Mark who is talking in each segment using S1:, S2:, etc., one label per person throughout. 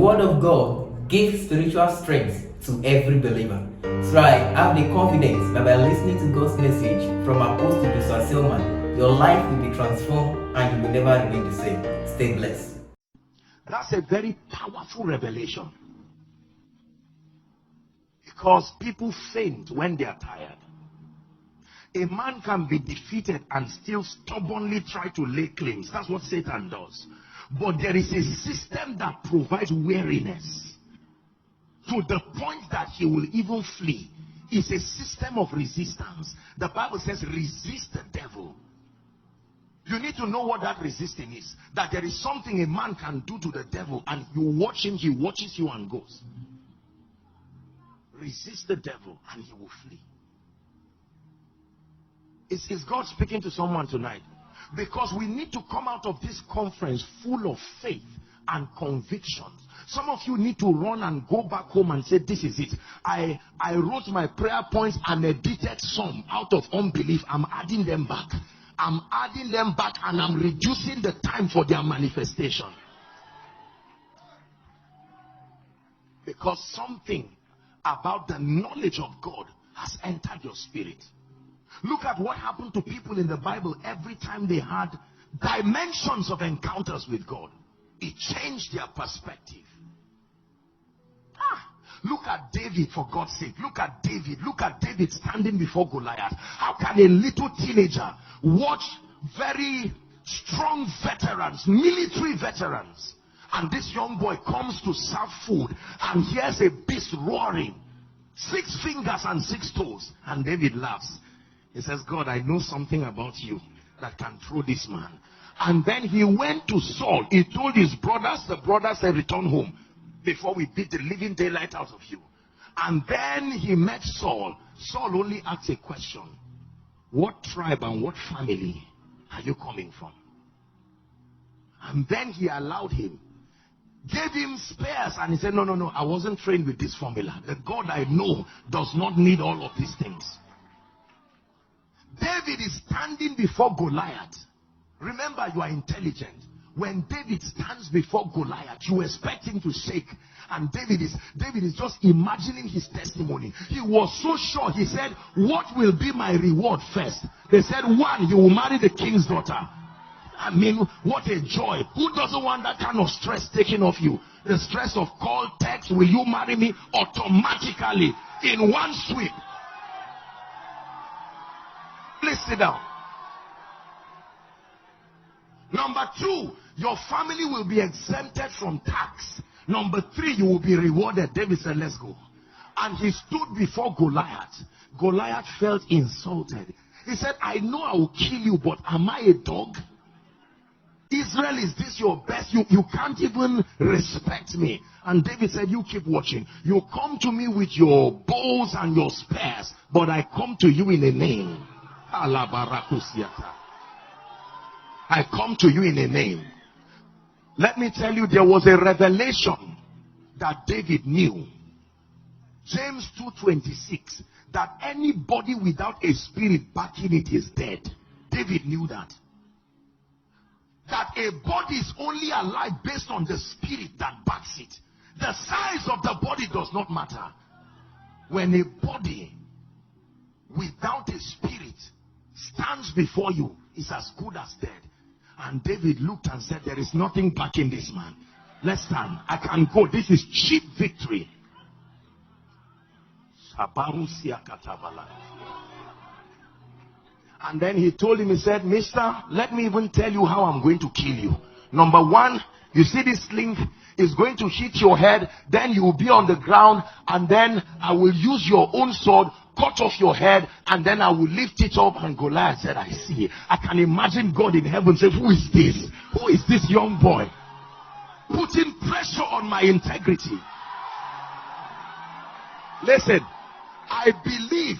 S1: word of God gives spiritual strength to every believer. So I have the confidence that by listening to God's message from Apostle Dr. Selman, your life will be transformed and you will never remain the same. Stay blessed.
S2: That's a very powerful revelation. Because people faint when they are tired. A man can be defeated and still stubbornly try to lay claims. That's what Satan does. But there is a system that provides weariness to the point that he will even flee. It's a system of resistance. The Bible says resist the devil. You need to know what that resisting is. That there is something a man can do to the devil and you watch him, he watches you and goes. Resist the devil and he will flee. Is God speaking to someone tonight? Because we need to come out of this conference full of faith and convictions. Some of you need to run and go back home and say, this is it. I wrote my prayer points and edited some out of unbelief. I'm adding them back. I'm adding them back and I'm reducing the time for their manifestation. Because something about the knowledge of God has entered your spirit. Look at what happened to people in the Bible every time they had dimensions of encounters with God. It changed their perspective. Look at David, for God's sake. Look at David. Look at David standing before Goliath. How can a little teenager watch very strong veterans, military veterans, and this young boy comes to serve food and hears a beast roaring, 6 fingers and 6 toes, and David laughs. He says, God, I know something about you that can throw this man. And then he went to Saul. He told his brothers. The brothers said, return home before we beat the living daylight out of you. And then he met Saul. Saul only asked a question. What tribe and what family are you coming from? And then he allowed him. Gave him spears. And he said, no, I wasn't trained with this formula. The God I know does not need all of these things. David is standing before Goliath. Remember, you are intelligent. When David stands before Goliath, you expect him to shake. And David is just imagining his testimony. He was so sure. He said, what will be my reward first? They said, 1, you will marry the king's daughter. I mean, what a joy. Who doesn't want that kind of stress taken off you? The stress of call, text, will you marry me? Automatically, in one sweep. Please sit down. Number 2, your family will be exempted from tax. Number 3, you will be rewarded. David said, let's go. And he stood before Goliath. Goliath felt insulted. He said, I know I will kill you, but am I a dog? Israel, is this your best? You can't even respect me. And David said, you keep watching. You come to me with your bows and your spears, but I come to you in a name. I come to you in a name. Let me tell you, there was a revelation that David knew. James 2:26, that anybody without a spirit backing it is dead. David knew that. That a body is only alive based on the spirit that backs it. The size of the body does not matter. When a body without a spirit stands before you, is as good as dead. And David looked and said, there is nothing backing this man. Let's stand. I can go. This is cheap victory. And then he told him, he said, mister, let me even tell you how I'm going to kill you. Number 1, you see this sling is going to hit your head, then you will be on the ground, and then I will use your own sword, cut off your head, and then I will lift it up. And Goliath said, I see. I can imagine God in heaven say, who is this? Who is this young boy? Putting pressure on my integrity. Listen, I believe.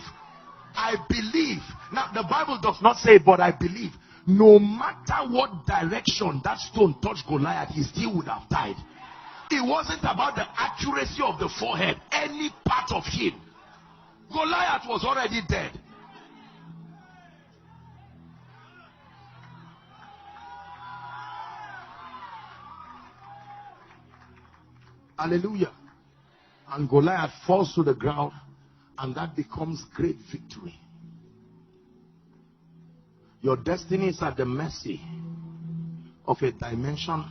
S2: Now, the Bible does not say, but I believe. No matter what direction that stone touched Goliath, he still would have died. It wasn't about the accuracy of the forehead. Any part of him. Goliath was already dead. Hallelujah. And Goliath falls to the ground, and that becomes great victory. Your destiny is at the mercy of a dimension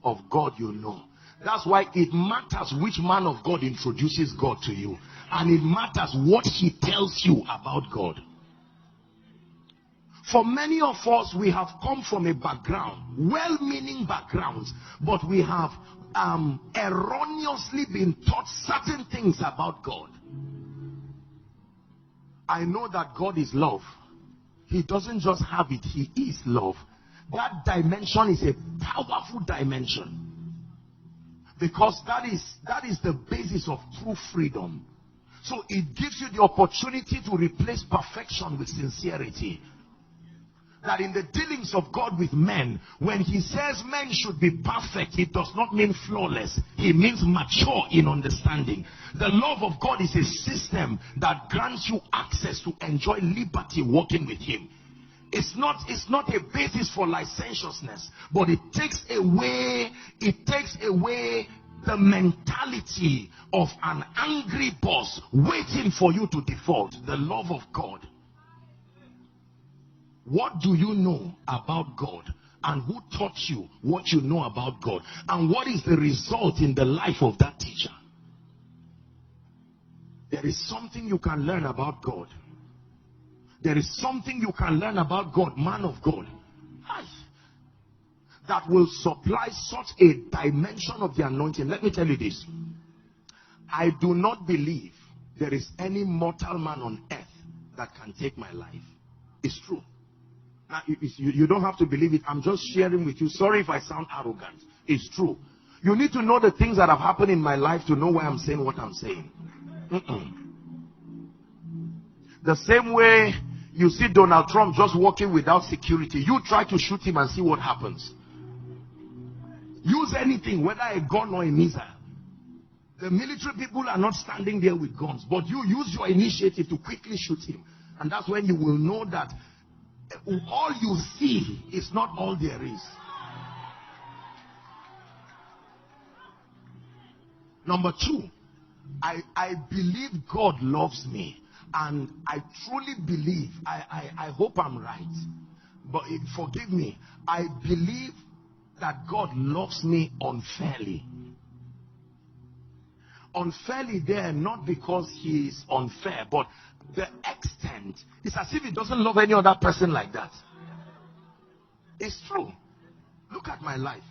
S2: of God you know. That's why it matters which man of God introduces God to you. And it matters what he tells you about God. For many of us, we have come from a background, well-meaning backgrounds, but we have erroneously been taught certain things about God. I know that God is love. He doesn't just have it, he is love. That dimension is a powerful dimension. Because that is the basis of true freedom. So it gives you the opportunity to replace perfection with sincerity. That in the dealings of God with men, when he says men should be perfect, it does not mean flawless. It means mature in understanding. The love of God is a system that grants you access to enjoy liberty walking with him. It's not a basis for licentiousness, but it takes away the mentality of an angry boss waiting for you to default. The love of God. What do you know about God? And who taught you what you know about God? And what is the result in the life of that teacher? There is something you can learn about God. There is something you can learn about God, man of God, that will supply such a dimension of the anointing. Let me tell you this. I do not believe there is any mortal man on earth that can take my life. It's true. Now, you don't have to believe it. I'm just sharing with you. Sorry if I sound arrogant. It's true. You need to know the things that have happened in my life to know why I'm saying what I'm saying. The same way you see Donald Trump just walking without security. You try to shoot him and see what happens. Use anything, whether a gun or a missile. The military people are not standing there with guns, but you use your initiative to quickly shoot him. And that's when you will know that all you see is not all there is. Number two, I believe God loves me. And I truly believe, I hope I'm right, but forgive me, I believe that God loves me unfairly. Unfairly there, not because he is unfair, but the extent. It's as if he doesn't love any other person like that. It's true. Look at my life.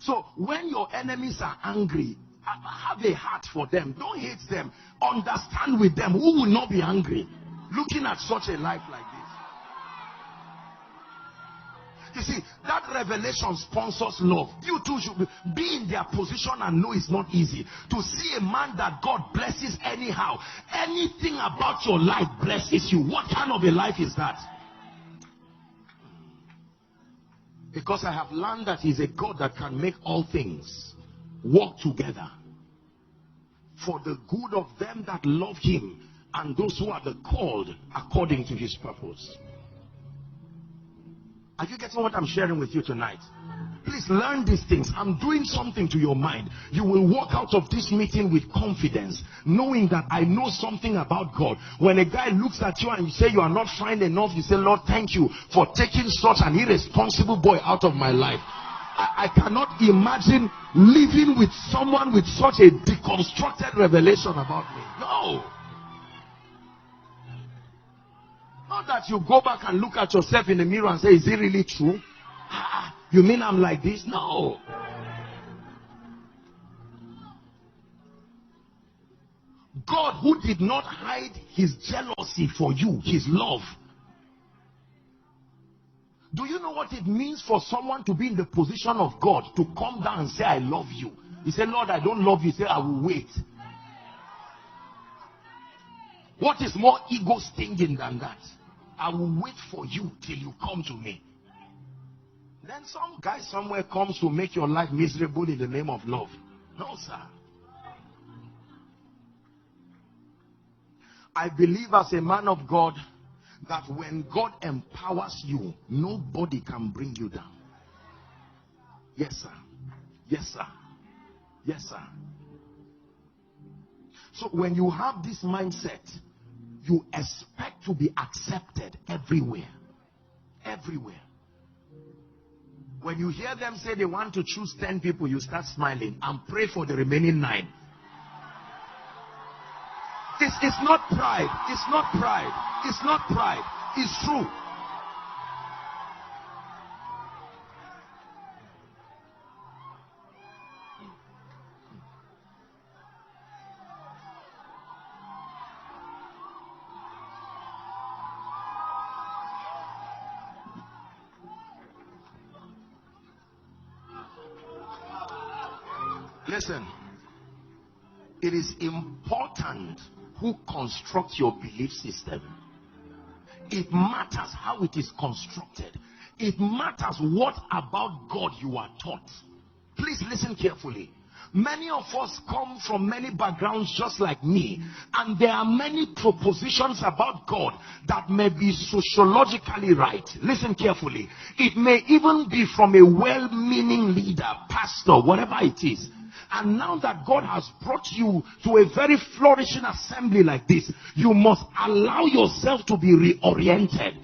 S2: So when your enemies are angry, have a heart for them. Don't hate them. Understand with them. Who will not be angry looking at such a life like this? You see, that revelation sponsors love. You too should be in their position and know it's not easy. To see a man that God blesses anyhow. Anything about your life blesses you. What kind of a life is that? Because I have learned that he's a God that can make all things work together for the good of them that love him and those who are the called according to his purpose. Are you getting what I'm sharing with you tonight? Please learn these things. I'm doing something to your mind. You will walk out of this meeting with confidence, knowing that I know something about God. When a guy looks at you and you say you are not fine enough, you say, Lord, thank you for taking such an irresponsible boy out of my life. I cannot imagine living with someone with such a deconstructed revelation about me. No. Not that you go back and look at yourself in the mirror and say, is it really true? You mean I'm like this? No. God, who did not hide his jealousy for you, his love. Do you know what it means for someone to be in the position of God, to come down and say, I love you? He said, Lord, I don't love you. He said, I will wait. What is more ego stinging than that? I will wait for you till you come to me. Then some guy somewhere comes to make your life miserable in the name of love. No, sir. I believe as a man of God that when God empowers you, nobody can bring you down. Yes, sir. Yes, sir. Yes, sir. So when you have this mindset, you expect to be accepted everywhere. Everywhere. When you hear them say they want to choose 10 people, you start smiling and pray for the remaining 9. It's not pride. It's not pride. It's not pride. It's true. Listen, it is important who constructs your belief system. It matters how it is constructed. It matters what about God you are taught. Please listen carefully. Many of us come from many backgrounds just like me, and there are many propositions about God that may be sociologically right. Listen carefully. It may even be from a well-meaning leader, pastor, whatever it is. And now that God has brought you to a very flourishing assembly like this, you must allow yourself to be reoriented.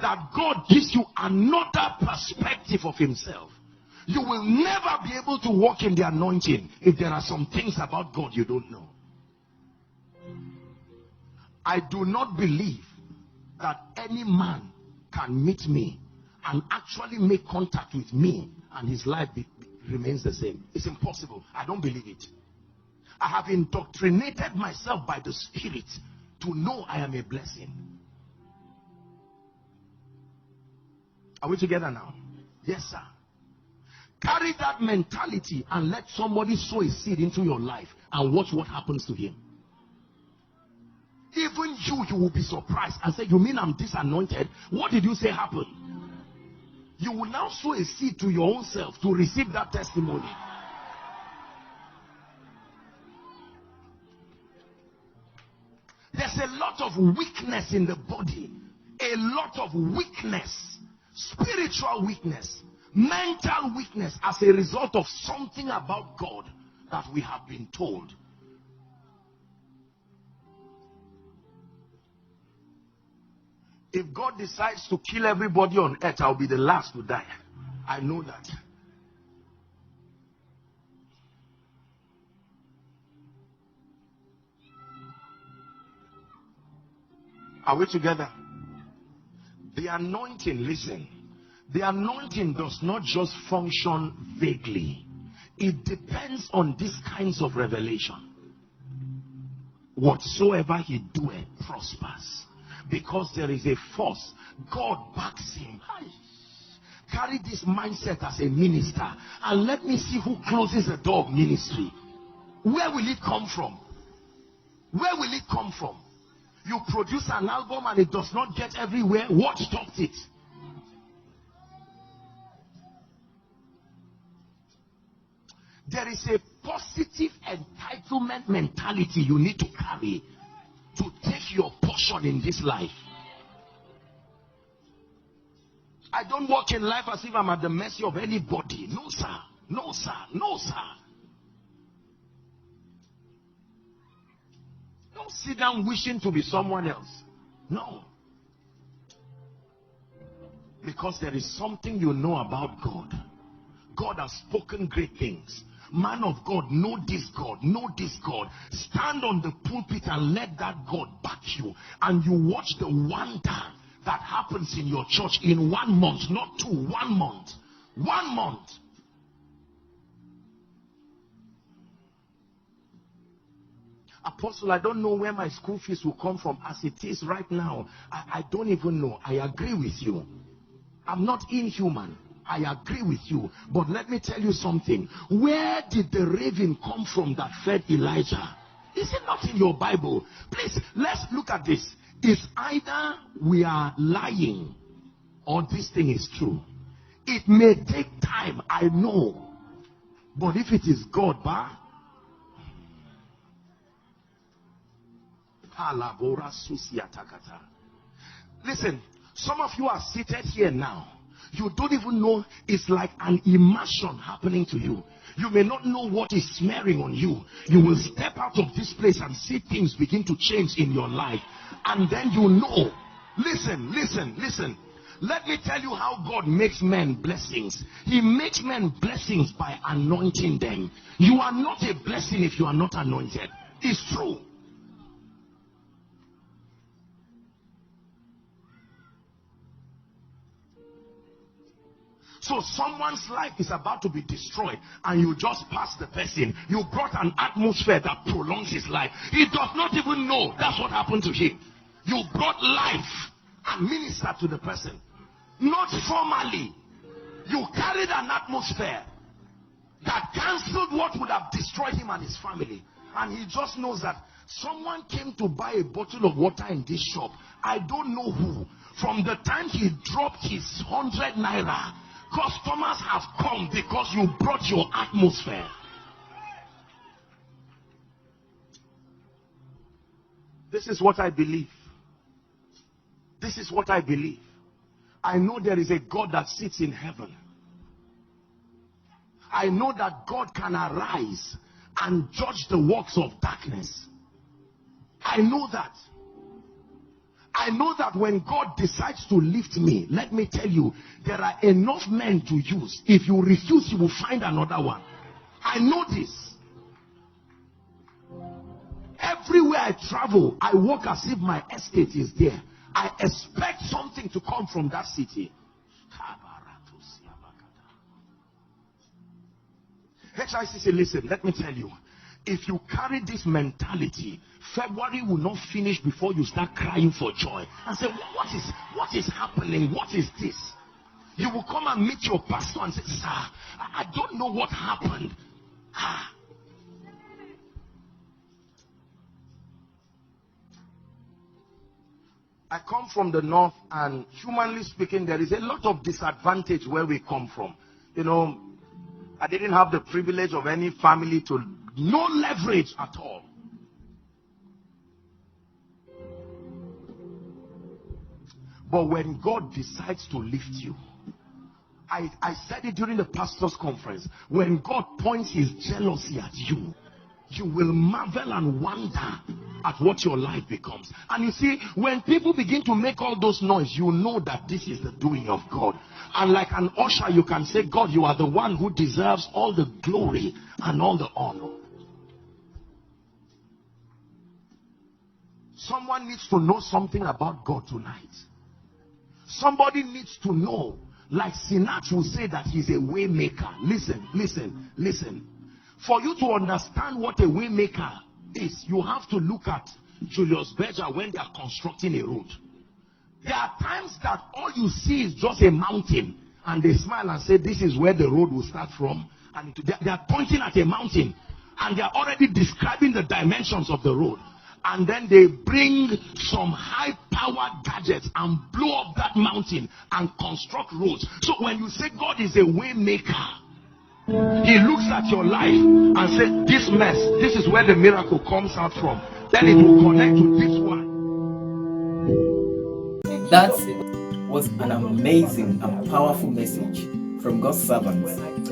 S2: That God gives you another perspective of himself. You will never be able to walk in the anointing if there are some things about God you don't know. I do not believe that any man can meet me and actually make contact with me and his life remains the same. It's impossible. I don't believe it. I have indoctrinated myself by the Spirit to know I am a blessing. Are we together now? Yes, sir. Carry that mentality and let somebody sow a seed into your life and watch what happens to him. Even you will be surprised and say, you mean I'm disanointed? What did you say happened? You will now sow a seed to your own self to receive that testimony. There's a lot of weakness in the body. A lot of weakness. Spiritual weakness. Mental weakness as a result of something about God that we have been told. If God decides to kill everybody on earth, I'll be the last to die. I know that. Are we together? The anointing, listen. The anointing does not just function vaguely. It depends on these kinds of revelation. Whatsoever he doeth prospers. Because there is a force. God backs him. Carry this mindset as a minister. And let me see who closes the door of ministry. Where will it come from? Where will it come from? You produce an album and it does not get everywhere. What stopped it? There is a positive entitlement mentality you need to carry to take your portion in this life. I don't walk in life as if I'm at the mercy of anybody. No, sir. No, sir. No, sir. Don't sit down wishing to be someone else. No. Because there is something you know about God. God has spoken great things. Man of God, know this God, know this God. Stand on the pulpit and let that God back you. And you watch the wonder that happens in your church in 1 month, not 2, 1 month. 1 month. Apostle, I don't know where my school fees will come from as it is right now. I don't even know. I agree with you. I'm not inhuman. I agree with you. But let me tell you something. Where did the raven come from that fed Elijah? Is it not in your Bible? Please, let's look at this. It's either we are lying or this thing is true. It may take time, I know. But if it is God, listen, some of you are seated here now. you don't even know. It's like an immersion happening to you. You may not know what is smearing on you. You will step out of this place and see things begin to change in your life. And then you know. Listen, listen, listen. Let me tell you how God makes men blessings. He makes men blessings by anointing them. You are not a blessing if you are not anointed. It's true. So someone's life is about to be destroyed and you just pass the person. You brought an atmosphere that prolongs his life. He does not even know that's what happened to him. You brought life and ministered to the person. Not formally. You carried an atmosphere that cancelled what would have destroyed him and his family. And he just knows that someone came to buy a bottle of water in this shop. I don't know who. From the time he dropped his 100 naira, customers have come because you brought your atmosphere. This is what I believe. This is what I believe. I know there is a God that sits in heaven. I know that God can arise and judge the works of darkness. I know that. I know that when God decides to lift me, let me tell you, there are enough men to use. If you refuse, you will find another one. I know this. Everywhere I travel, I walk as if my estate is there. I expect something to come from that city. HICC, listen, let me tell you. If you carry this mentality, February will not finish before you start crying for joy and say, what is happening? What is this? You will come and meet your pastor and say, sir, I don't know what happened. I come from the north, and humanly speaking, there is a lot of disadvantage where we come from. You know, I didn't have the privilege of any family to no leverage at all. But when God decides to lift you, I said it during the pastor's conference, when God points his jealousy at you, you will marvel and wonder at what your life becomes. And you see, when people begin to make all those noise, you know that this is the doing of God. And like an usher, you can say, God, you are the one who deserves all the glory and all the honor. Someone needs to know something about God tonight. Somebody needs to know, like Sinach will say, that he's a way maker. Listen, listen, listen. For you to understand what a way maker is, you have to look at Julius Berger when they are constructing a road. There are times that all you see is just a mountain, and they smile and say, this is where the road will start from. And they are pointing at a mountain, and they are already describing the dimensions of the road. And then they bring some high-powered gadgets and blow up that mountain and construct roads. So when you say God is a way maker, he looks at your life and says, this mess, this is where the miracle comes out from. Then it will connect to this one.
S1: That was an amazing and powerful message from God's servant,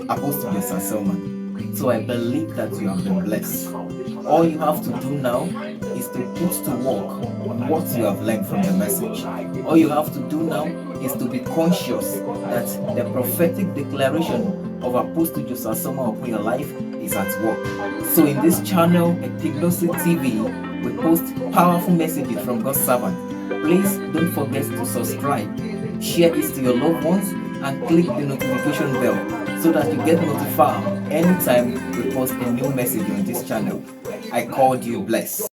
S1: Apostle Selman. So I believe that you have been blessed. All you have to do now is to put to work what you have learned from the message. All you have to do now is to be conscious that the prophetic declaration of Apostle Joseph Selman upon your life is at work. So in this channel, Epignosis TV, we post powerful messages from God's servant. Please don't forget to subscribe, share it to your loved ones, and click the notification bell so that you get notified anytime we post a new message on this channel. I called you blessed.